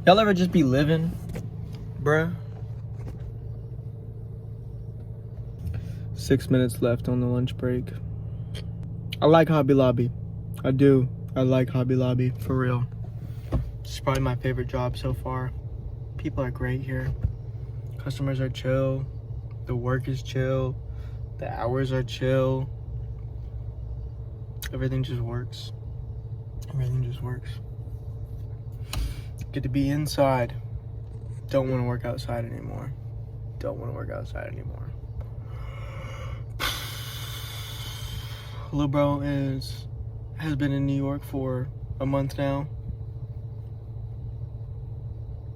Y'all ever just be living, bruh? 6 minutes left on the lunch break. I like Hobby Lobby. I do. I like Hobby Lobby, for real. It's probably my favorite job so far. People are great here. Customers are chill. The work is chill. The hours are chill. Everything just works. Everything just works. Get to be inside. Don't want to work outside anymore. Don't want to work outside anymore. Lil bro has been in New York for a month now.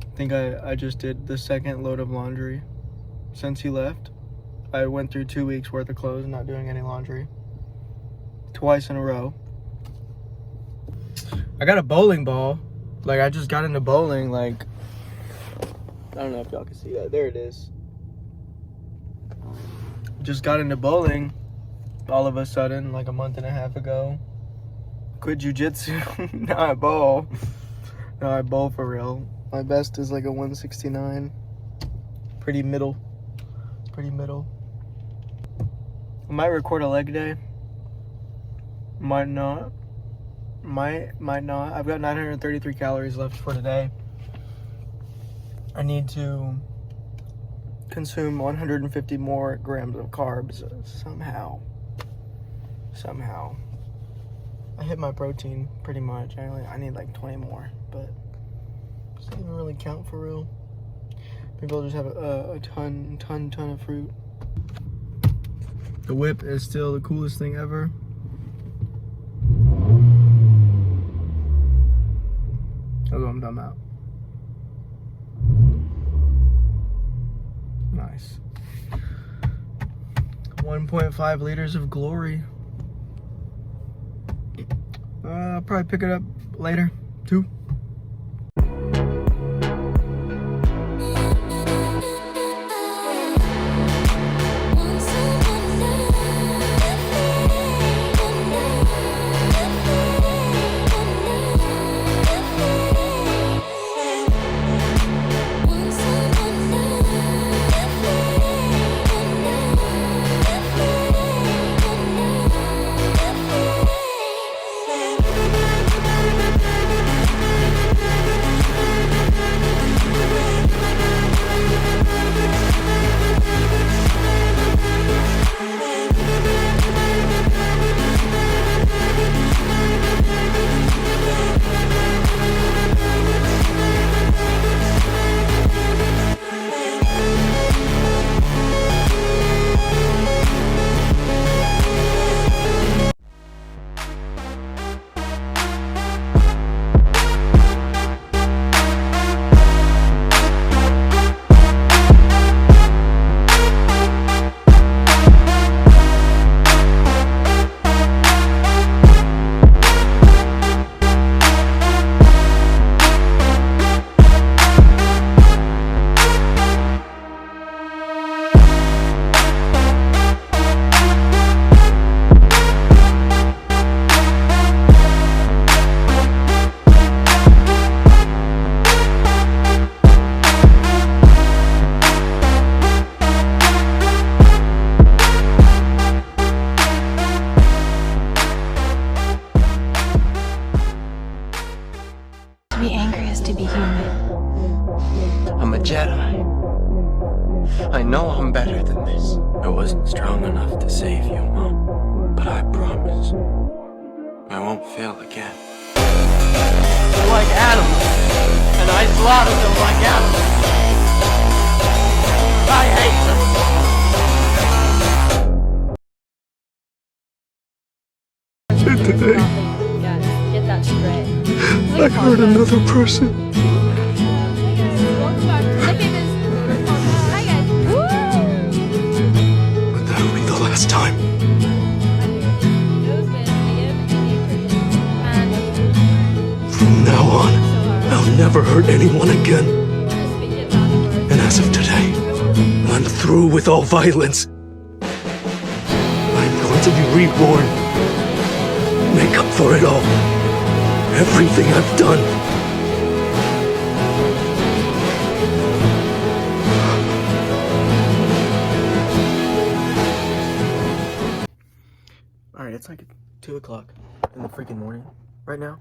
I think I just did the second load of laundry since he left. I went through 2 weeks worth of clothes, not doing any laundry. Twice in a row. I got a bowling ball. Like, I just got into bowling, like, I don't know if y'all can see that. There it is. Just got into bowling all of a sudden, like a month and a half ago. Quit jujitsu. Now I bowl. Now I bowl for real. My best is like a 169. Pretty middle. Pretty middle. I might record a leg day. Might not. Might not. I've got 933 calories left for today. I need to consume 150 more grams of carbs somehow. I hit my protein pretty much. I need like 20 more, but does that even really count for real? Maybe I'll just have a ton of fruit. The whip is still the coolest thing ever. That's what I'm talking about. Nice. 1.5 liters of glory. I'll probably pick it up later, too. To be angry is to be human. I'm a Jedi. I know I'm better than this. I wasn't strong enough to save you, Mom. But I promise, I won't fail again. They're like animals, and I slaughtered them like animals. I hate them. Today, Get that straight. I hurt another person. But that'll be the last time. From now on, I'll never hurt anyone again. And as of today, I'm through with all violence. I'm going to be reborn. Make up for it all. Everything I've done. like 2 o'clock in the freaking morning right now.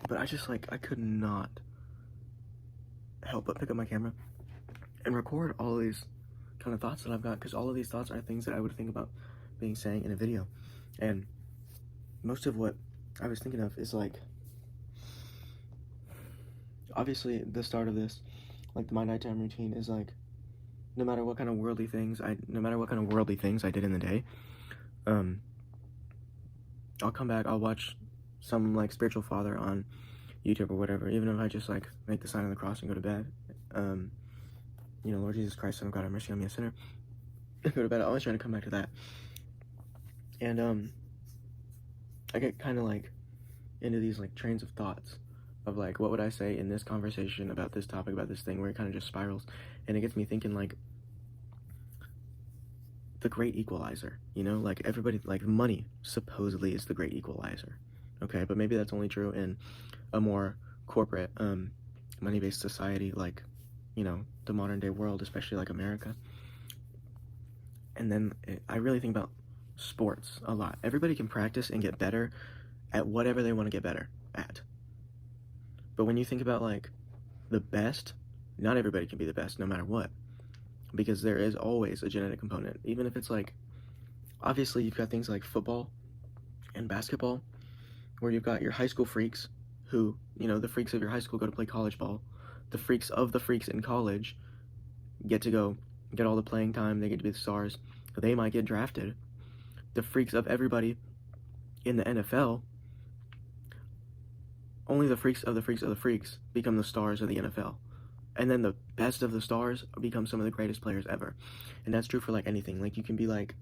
But I just like, I could not help but pick up my camera and record all of these kind of thoughts that I've got, because all of these thoughts are things that I would think about being saying in a video. And most of what I was thinking of is like, obviously the start of this, like my nighttime routine is like, no matter what kind of worldly things I did in the day, I'll come back, I'll watch some like spiritual father on YouTube or whatever, even if I just like make the sign of the cross and go to bed. You know, Lord Jesus Christ, Son of God, have mercy on me, a sinner. Go to bed. I always try to come back to that. And I get kind of like into these like trains of thoughts of like, what would I say in this conversation about this topic, about this thing, where it kind of just spirals. And it gets me thinking like the great equalizer, you know, like everybody, like money supposedly is the great equalizer. Okay, but maybe that's only true in a more corporate, money-based society, like, you know, the modern day world, especially like America. And then I really think about sports a lot. Everybody can practice and get better at whatever they want to get better at. But when you think about like the best, not everybody can be the best no matter what, because there is always a genetic component. Even if it's like, obviously you've got things like football and basketball, where you've got your high school freaks who, you know, the freaks of your high school go to play college ball. The freaks of the freaks in college get to go get all the playing time. They get to be the stars. They might get drafted. The freaks of everybody in the NFL, only the freaks of the freaks of the freaks become the stars of the NFL. And then the best of the stars become some of the greatest players ever. And that's true for like anything. Like you can be like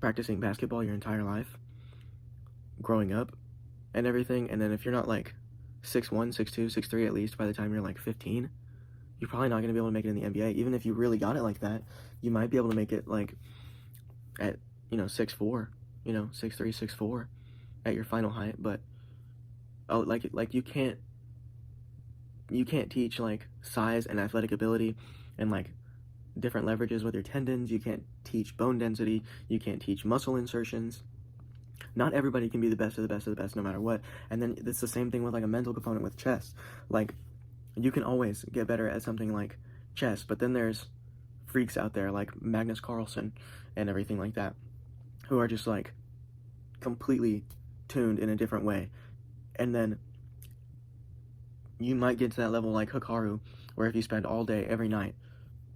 practicing basketball your entire life, growing up and everything, and then if you're not like 6'1", 6'2", 6'3" at least by the time you're like 15, you're probably not going to be able to make it in the NBA. Even if you really got it like that, you might be able to make it like at, you know, 6'4", you know, 6'3", 6'4" at your final height. But like you can't teach like size and athletic ability and like different leverages with your tendons. You can't teach bone density. You can't teach muscle insertions. Not everybody can be the best of the best of the best no matter what. And then it's the same thing with like a mental component with chess. Like you can always get better at something like chess, but then there's freaks out there like Magnus Carlsen and everything like that, who are just like completely tuned in a different way. And then you might get to that level like Hikaru, where if you spend all day, every night,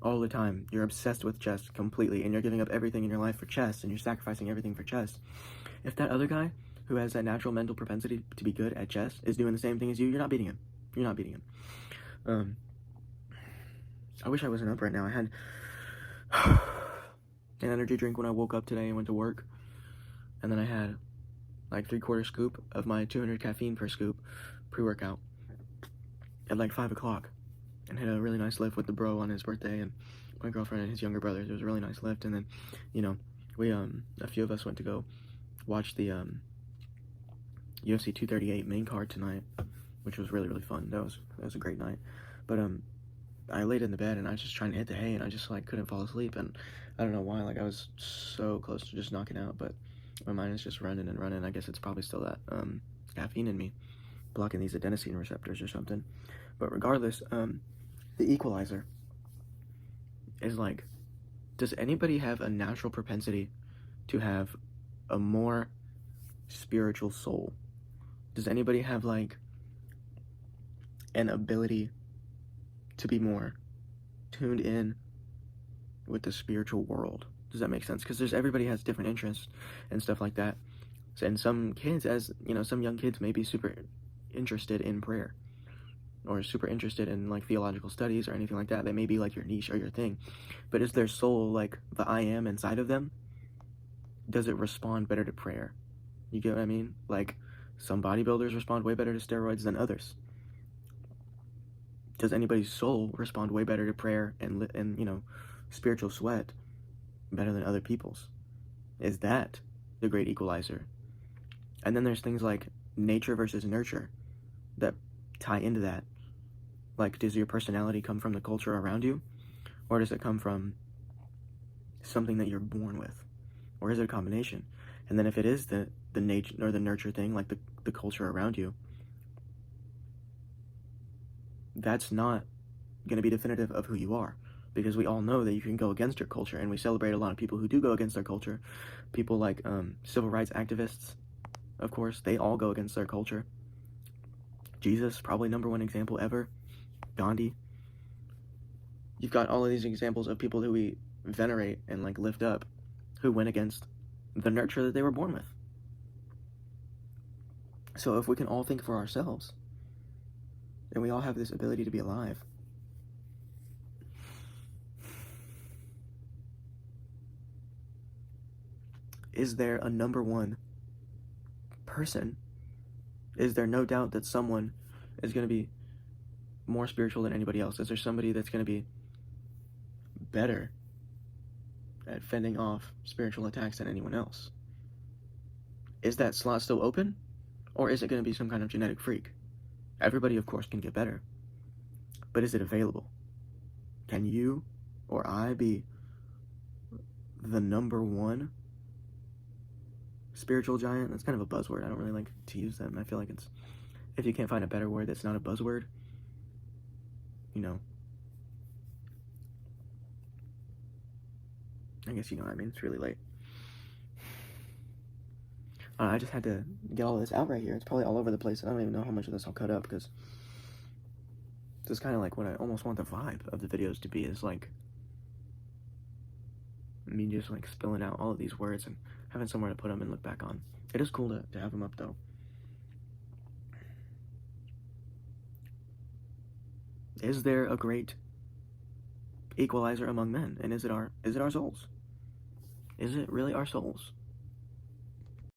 all the time, you're obsessed with chess completely, and you're giving up everything in your life for chess, and you're sacrificing everything for chess. If that other guy who has that natural mental propensity to be good at chess is doing the same thing as you, you're not beating him. You're not beating him. I wish I wasn't up right now. I had an energy drink when I woke up today and went to work, and then I had like 3/4 scoop of my 200 caffeine per scoop pre-workout at like 5 o'clock, and had a really nice lift with the bro on his birthday and my girlfriend and his younger brothers. It was a really nice lift. And then, you know, we a few of us went to go watch the UFC 238 main card tonight, which was really, really fun. That was a great night. But I laid in the bed and I was just trying to hit the hay, and I just like couldn't fall asleep, and I don't know why. Like I was so close to just knocking out, but my mind is just running and running. I guess it's probably still that caffeine in me blocking these adenosine receptors or something. But regardless, the equalizer is like, does anybody have a natural propensity to have a more spiritual soul? Does anybody have like an ability to be more tuned in with the spiritual world? Does that make sense? Because everybody has different interests and stuff like that. And some kids, as you know, some young kids may be super interested in prayer, or super interested in like theological studies or anything like that. That may be like your niche or your thing. But is their soul, like the I am inside of them, does it respond better to prayer? You get what I mean? Like some bodybuilders respond way better to steroids than others. Does anybody's soul respond way better to prayer and you know, spiritual sweat better than other people's? Is that the great equalizer? And then there's things like nature versus nurture that tie into that. Like, does your personality come from the culture around you, or does it come from something that you're born with? Or is it a combination? And then if it is the nature or the nurture thing, like the culture around you, that's not going to be definitive of who you are, because we all know that you can go against your culture, and we celebrate a lot of people who do go against their culture. People like civil rights activists, of course, they all go against their culture. Jesus, probably #1 example ever. Gandhi. You've got all of these examples of people who we venerate and like lift up, who went against the nurture that they were born with. So if we can all think for ourselves, and we all have this ability to be alive, is there a #1 person? Is there no doubt that someone is going to be more spiritual than anybody else? Is there somebody that's going to be better at fending off spiritual attacks than anyone else? Is that slot still open? Or is it going to be some kind of genetic freak? Everybody, of course, can get better. But is it available? Can you or I be the #1 spiritual giant? That's kind of a buzzword. I don't really like to use that. And I feel like it's, if you can't find a better word that's not a buzzword, you know, I guess you know what I mean. It's really late. I just had to get all this out right here. It's probably all over the place. I don't even know how much of this I'll cut up, because this is kind of like what I almost want the vibe of the videos to be, is like me just like spilling out all of these words and having somewhere to put them and look back on. It is cool to have them up though. Is there a great equalizer among men? And is it our souls? Is it really our souls?